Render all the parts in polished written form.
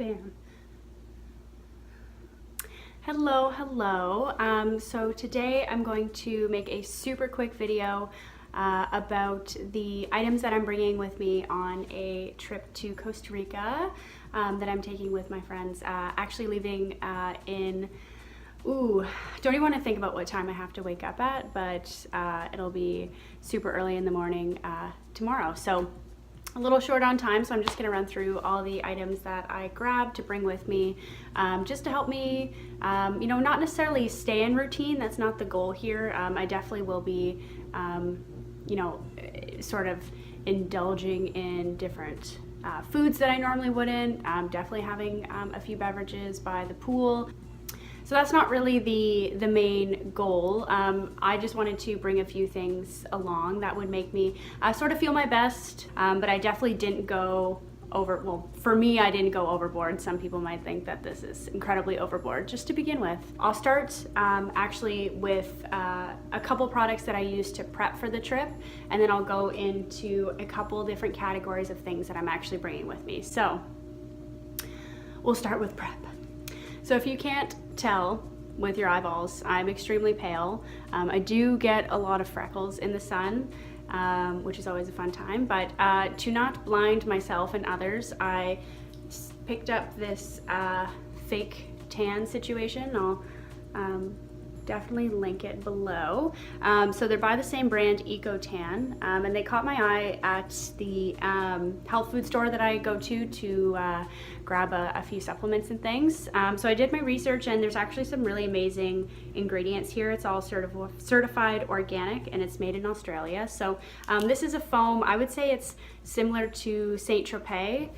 Bam. Hello. So today I'm going to make a super quick video about the items that I'm bringing with me on a trip to Costa Rica that I'm taking with my friends. Actually leaving don't even want to think about what time I have to wake up at, but it'll be super early in the morning tomorrow. So a little short on time, so I'm just going to run through all the items that I grabbed to bring with me, just to help me, not necessarily stay in routine. That's not the goal here. I definitely will be, sort of indulging in different foods that I normally wouldn't. Definitely having a few beverages by the pool. So that's not really the main goal. I just wanted to bring a few things along that would make me sort of feel my best, but I definitely didn't go for me, I didn't go overboard. Some people might think that this is incredibly overboard. Just to begin with, I'll start actually with a couple products that I use to prep for the trip, and then I'll go into a couple different categories of things that I'm actually bringing with me. So we'll start with prep. So if you can't tell with your eyeballs, I'm extremely pale. I do get a lot of freckles in the sun, which is always a fun time, but to not blind myself and others, I picked up this fake tan situation. I'll definitely link it below. So they're by the same brand, Eco Tan, and they caught my eye at the health food store that I go to grab a few supplements and things. So I did my research, and there's actually some really amazing ingredients here. It's all certified organic, and it's made in Australia. So this is a foam. I would say it's similar to Saint Tropez,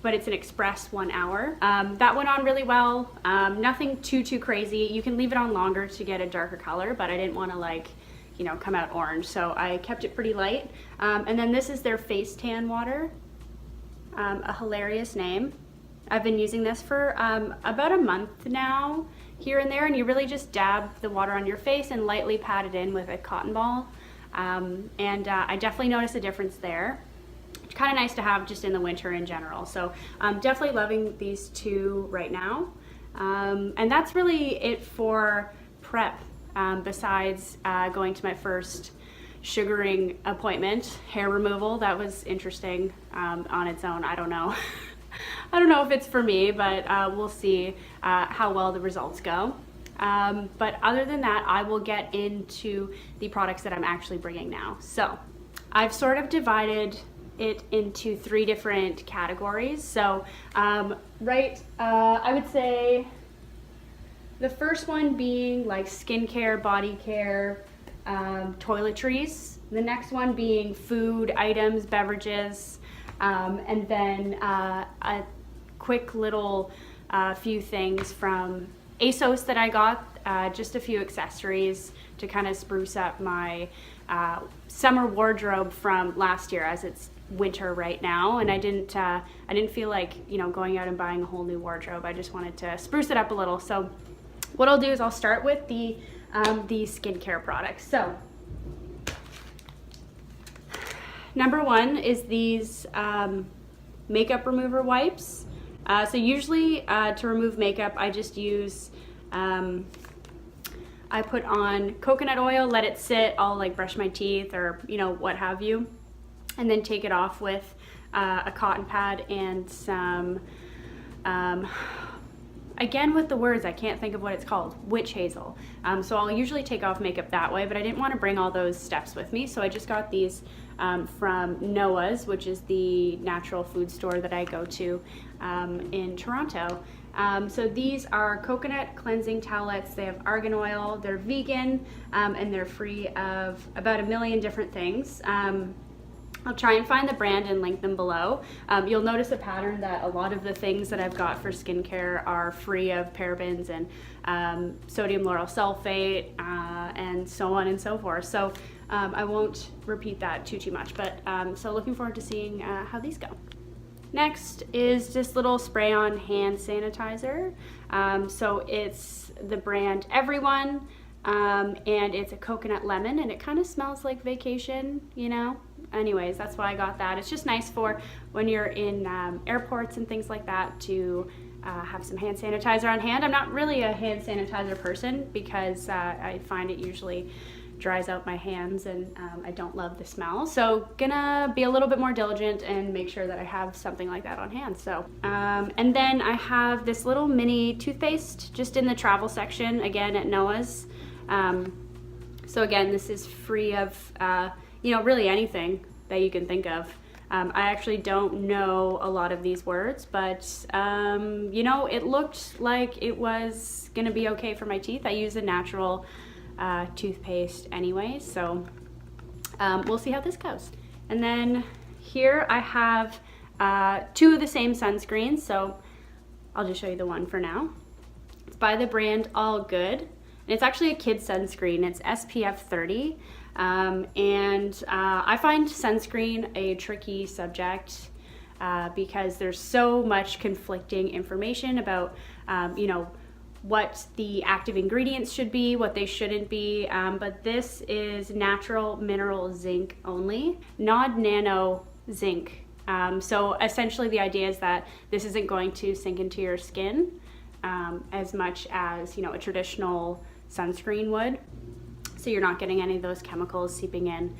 but it's an express 1 hour. That went on really well. Nothing too crazy. You can leave it on longer to get a darker color, but I didn't want to come out orange, so I kept it pretty light. And then this is their face tan water. A hilarious name. I've been using this for about a month now, here and there, and you really just dab the water on your face and lightly pat it in with a cotton ball. I definitely noticed a difference there. It's kind of nice to have just in the winter in general. So I'm definitely loving these two right now. And that's really it for prep, besides going to my first sugaring appointment. Hair removal, that was interesting on its own. I don't know. I don't know if it's for me, but we'll see how well the results go. But other than that, I will get into the products that I'm actually bringing now. So I've sort of divided it into 3 different categories. So I would say the first one being like skincare, body care, toiletries. The next one being food items, beverages, and then a quick little few things from ASOS that I got, just a few accessories to kind of spruce up my summer wardrobe from last year, as it's winter right now, and I didn't feel like going out and buying a whole new wardrobe. I just wanted to spruce it up a little. So what I'll do is I'll start with the skincare products. So number 1 is these makeup remover wipes. So usually to remove makeup, I just use, I put on coconut oil, let it sit, I'll like brush my teeth or what have you, and then take it off with a cotton pad and some, again with the words, I can't think of what it's called, witch hazel. So I'll usually take off makeup that way, but I didn't want to bring all those steps with me, so I just got these from Noah's, which is the natural food store that I go to in Toronto. So these are coconut cleansing towelettes. They have argan oil, they're vegan, and they're free of about 1 million different things. I'll try and find the brand and link them below. You'll notice a pattern that a lot of the things that I've got for skincare are free of parabens and sodium lauryl sulfate and so on and so forth. So I won't repeat that too much, but so looking forward to seeing how these go. Next is this little spray-on hand sanitizer. So it's the brand Everyone. and it's a coconut lemon, and it kind of smells like vacation, you know? Anyways, that's why I got that. It's just nice for when you're in airports and things like that to have some hand sanitizer on hand. I'm not really a hand sanitizer person because I find it usually dries out my hands, and I don't love the smell. So gonna be a little bit more diligent and make sure that I have something like that on hand. So and then I have this little mini toothpaste just in the travel section again at Noah's. So again, this is free of you know, really anything that you can think of. I actually don't know a lot of these words, but you know, it looked like it was gonna be okay for my teeth. I use a natural toothpaste anyway, so we'll see how this goes. And then here I have two of the same sunscreens, so I'll just show you the one for now. It's by the brand All Good, and it's actually a kid's sunscreen. It's SPF 30, and I find sunscreen a tricky subject because there's so much conflicting information about you know, what the active ingredients should be, what they shouldn't be, but this is natural mineral zinc only, non-nano zinc. So essentially the idea is that this isn't going to sink into your skin as much as, you know, a traditional sunscreen would. So you're not getting any of those chemicals seeping in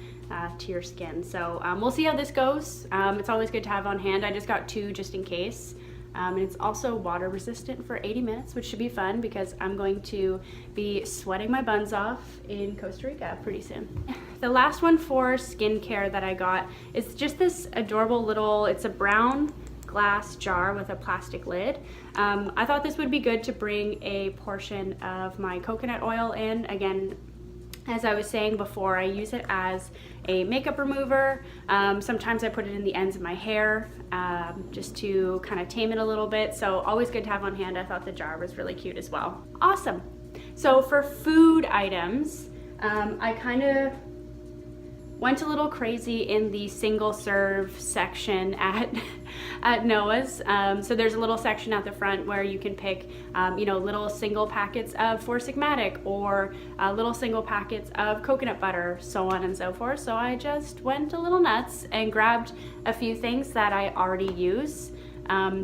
to your skin. So we'll see how this goes. It's always good to have on hand. I just got two just in case. And it's also water resistant for 80 minutes, which should be fun because I'm going to be sweating my buns off in Costa Rica pretty soon. The last one for skincare that I got is just this adorable little, it's a brown glass jar with a plastic lid. I thought this would be good to bring a portion of my coconut oil in. Again, as I was saying before, I use it as a makeup remover. Sometimes I put it in the ends of my hair just to kind of tame it a little bit. So always good to have on hand. I thought the jar was really cute as well. Awesome. So for food items, I kind of went a little crazy in the single serve section at Noah's. So there's a little section at the front where you can pick, you know, little single packets of Four Sigmatic or little single packets of coconut butter, so on and so forth. So I just went a little nuts and grabbed a few things that I already use,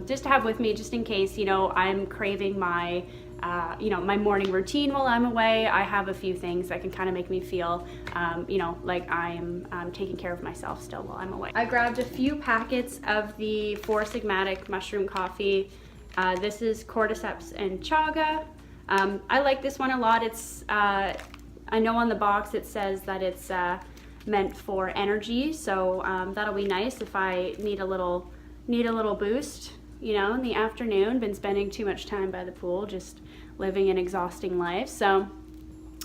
just to have with me, just in case, you know, I'm craving my you know, my morning routine while I'm away. I have a few things that can kind of make me feel, you know, like I'm taking care of myself still while I'm away. I grabbed a few packets of the Four Sigmatic mushroom coffee. This is cordyceps and chaga. I like this one a lot. It's, I know on the box it says that it's meant for energy, so that'll be nice if I need a little boost, you know, in the afternoon. Been spending too much time by the pool, just living an exhausting life. So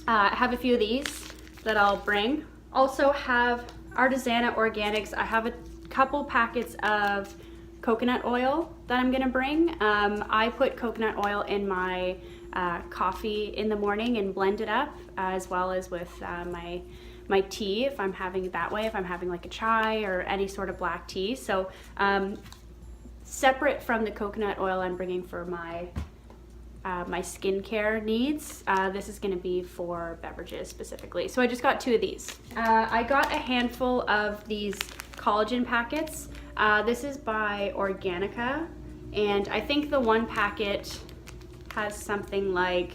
I have a few of these that I'll bring. Also have Artisanal Organics. I have a couple packets of coconut oil that I'm gonna bring. I put coconut oil in my coffee in the morning and blend it up, as well as with my tea if I'm having it that way, if I'm having like a chai or any sort of black tea. So separate from the coconut oil I'm bringing for my my skincare needs, this is going to be for beverages specifically. So I just got two of these. I got a handful of these collagen packets. This is by Organica, and I think the one packet has something like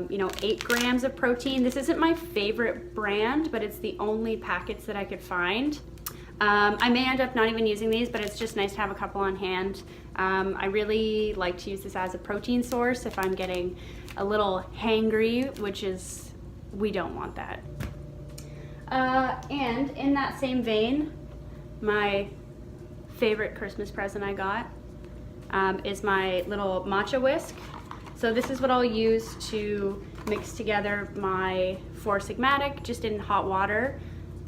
you know, 8 grams of protein. This isn't my favorite brand, but it's the only packets that I could find. I may end up not even using these, but it's just nice to have a couple on hand. I really like to use this as a protein source if I'm getting a little hangry, which is, we don't want that. And in that same vein, my favorite Christmas present I got is my little matcha whisk. So this is what I'll use to mix together my Four Sigmatic just in hot water.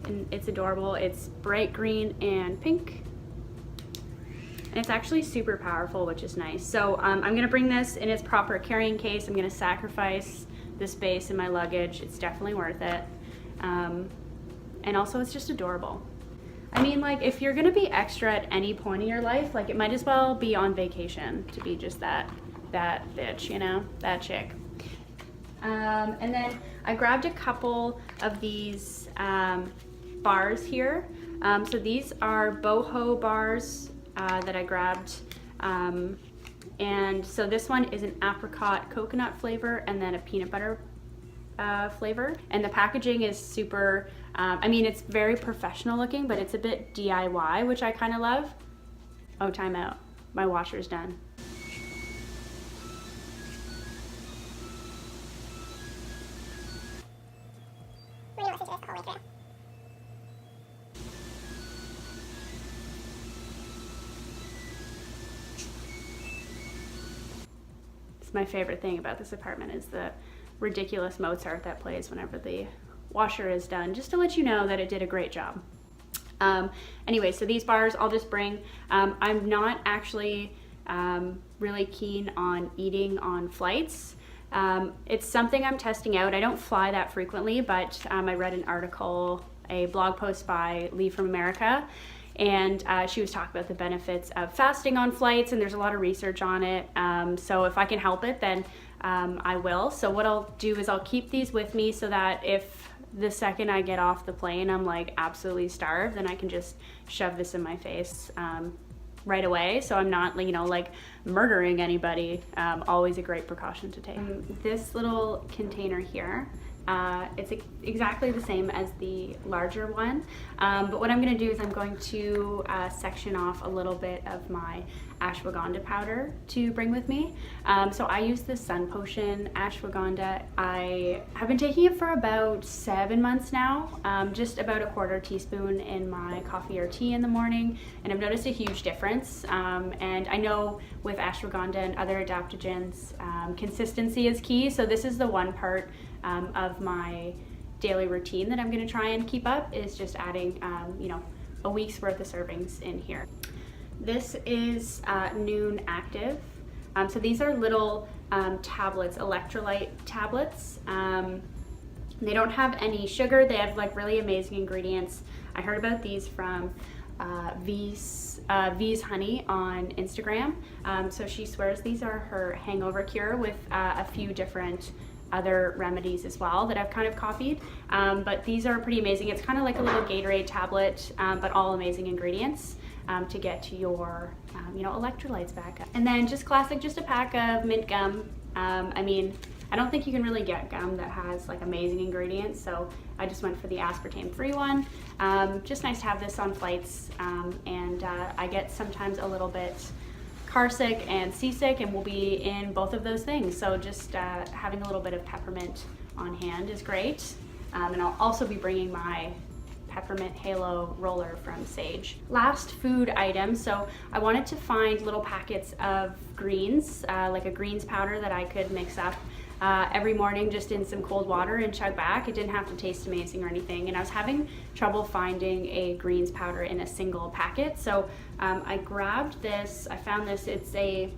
And it's adorable. It's bright green and pink. And it's actually super powerful, which is nice. So I'm gonna bring this in its proper carrying case. I'm gonna sacrifice the space in my luggage. It's definitely worth it. And also it's just adorable. I mean, like, if you're gonna be extra at any point in your life, like, it might as well be on vacation to be just that bitch, you know, that chick. And then I grabbed a couple of these bars here. So these are boho bars that I grabbed. And so this one is an apricot coconut flavor and then a peanut butter flavor. And the packaging is super, I mean, it's very professional looking, but it's a bit DIY, which I kind of love. Oh, time out. My washer's done. We're gonna listen to this all the way through. My favorite thing about this apartment is the ridiculous Mozart that plays whenever the washer is done, just to let you know that it did a great job. Anyway, so these bars I'll just bring. I'm not actually really keen on eating on flights. It's something I'm testing out. I don't fly that frequently, but I read an article, a blog post by Lee from America, and she was talking about the benefits of fasting on flights, and there's a lot of research on it. So if I can help it, then I will. So what I'll do is I'll keep these with me so that if the second I get off the plane I'm like absolutely starved, then I can just shove this in my face right away, so I'm not, you know, like murdering anybody. Always a great precaution to take. This little container here, it's exactly the same as the larger one, but what I'm going to do is I'm going to section off a little bit of my ashwagandha powder to bring with me. So I use the Sun Potion ashwagandha. I have been taking it for about 7 months now, just about a 1/4 teaspoon in my coffee or tea in the morning, and I've noticed a huge difference. And I know with ashwagandha and other adaptogens, consistency is key, so this is the one part of my daily routine that I'm going to try and keep up, is just adding you know, a week's worth of servings in here. This is Noon Active. So these are little tablets, electrolyte tablets. They don't have any sugar. They have like really amazing ingredients. I heard about these from V's Honey on Instagram. So she swears these are her hangover cure, with a few different other remedies as well that I've kind of copied. But these are pretty amazing. It's kind of like a little Gatorade tablet, but all amazing ingredients to get to your you know, electrolytes back up. And then just classic, just a pack of mint gum. I mean, I don't think you can really get gum that has like amazing ingredients, so I just went for the aspartame-free one. Just nice to have this on flights, and I get sometimes a little bit car sick and seasick, and we'll be in both of those things, so just having a little bit of peppermint on hand is great. And I'll also be bringing my peppermint halo roller from Sage. Last food item, so I wanted to find little packets of greens, like a greens powder that I could mix up every morning just in some cold water and chug back. It didn't have to taste amazing or anything, and I was having trouble finding a greens powder in a single packet, so I grabbed this. I found this. It's a,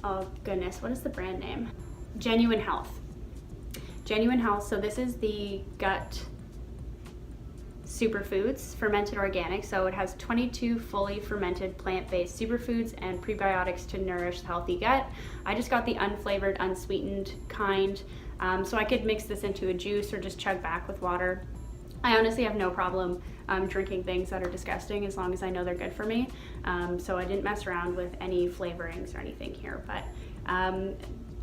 oh goodness, what is the brand name? Genuine Health. Genuine Health. So this is the gut superfoods, fermented organic. So it has 22 fully fermented plant-based superfoods and prebiotics to nourish the healthy gut. I just got the unflavored, unsweetened kind, so I could mix this into a juice or just chug back with water. I honestly have no problem drinking things that are disgusting as long as I know they're good for me. So I didn't mess around with any flavorings or anything here, but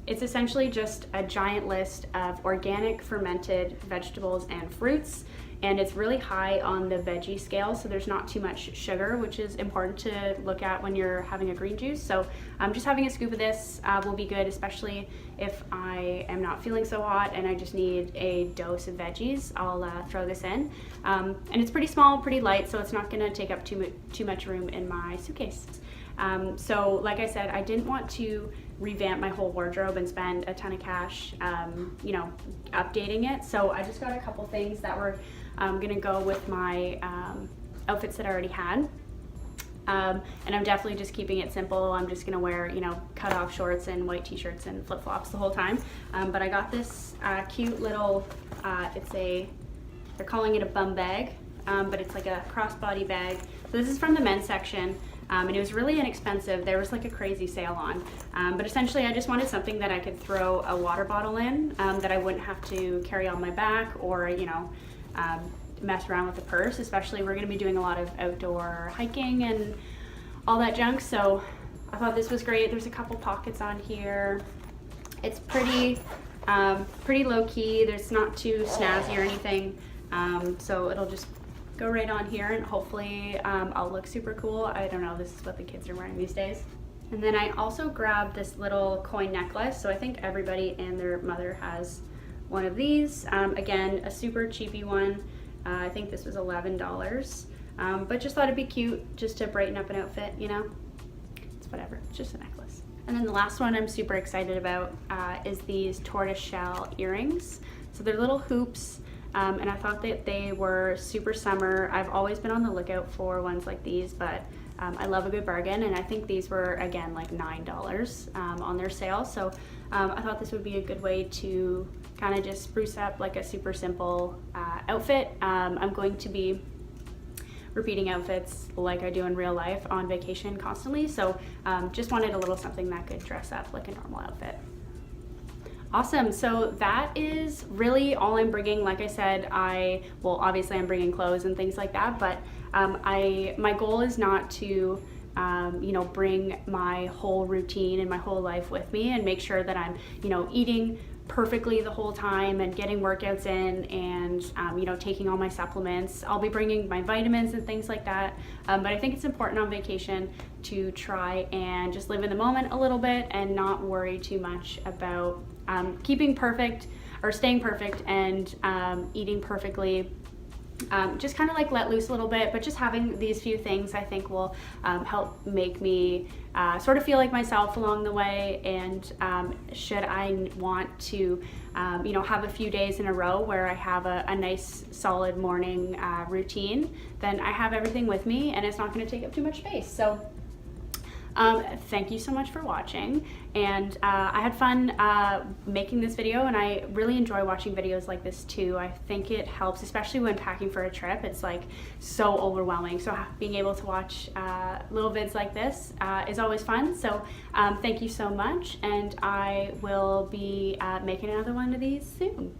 it's essentially just a giant list of organic fermented vegetables and fruits, and it's really high on the veggie scale, so there's not too much sugar, which is important to look at when you're having a green juice. So just having a scoop of this will be good, especially if I am not feeling so hot and I just need a dose of veggies. I'll throw this in, and it's pretty small, pretty light, so it's not going to take up too much room in my suitcase. So like I said, I didn't want to revamp my whole wardrobe and spend a ton of cash, you know, updating it. So I just got a couple things that were gonna go with my outfits that I already had. And I'm definitely just keeping it simple. I'm just gonna wear, you know, cut off shorts and white t-shirts and flip-flops the whole time. But I got this cute little, they're calling it a bum bag, but it's like a crossbody bag. So this is from the men's section. and it was really inexpensive. There was like a crazy sale on, but essentially I just wanted something that I could throw a water bottle in, that I wouldn't have to carry on my back or, you know, mess around with the purse. Especially we're going to be doing a lot of outdoor hiking and all that junk, so I thought this was great. There's a couple pockets on here. It's pretty low key. There's not too snazzy or anything, so it'll just go right on here, and hopefully I'll look super cool. I don't know, this is what the kids are wearing these days. And then I also grabbed this little coin necklace. So I think everybody and their mother has one of these. Again, a super cheapy one. I think this was $11, but just thought it'd be cute just to brighten up an outfit, you know? It's whatever, it's just a necklace. And then the last one I'm super excited about is these tortoiseshell earrings. So they're little hoops, and I thought that they were super summer. I've always been on the lookout for ones like these, but I love a good bargain, and I think these were, again, like $9 on their sale. So I thought this would be a good way to kind of just spruce up like a super simple outfit. I'm going to be repeating outfits like I do in real life on vacation constantly, so just wanted a little something that could dress up like a normal outfit. Awesome, so that is really all I'm bringing. Like I said, well, obviously I'm bringing clothes and things like that, but my goal is not to you know, bring my whole routine and my whole life with me and make sure that I'm, you know, eating perfectly the whole time and getting workouts in and you know, taking all my supplements. I'll be bringing my vitamins and things like that, but I think it's important on vacation to try and just live in the moment a little bit and not worry too much about keeping perfect or staying perfect and eating perfectly. Just kind of like let loose a little bit, but just having these few things I think will help make me sort of feel like myself along the way. And should I want to you know, have a few days in a row where I have a nice solid morning routine, then I have everything with me and it's not going to take up too much space. So thank you so much for watching, and I had fun making this video, and I really enjoy watching videos like this too. I think it helps, especially when packing for a trip. It's like so overwhelming, so being able to watch little vids like this is always fun. So thank you so much, and I will be making another one of these soon.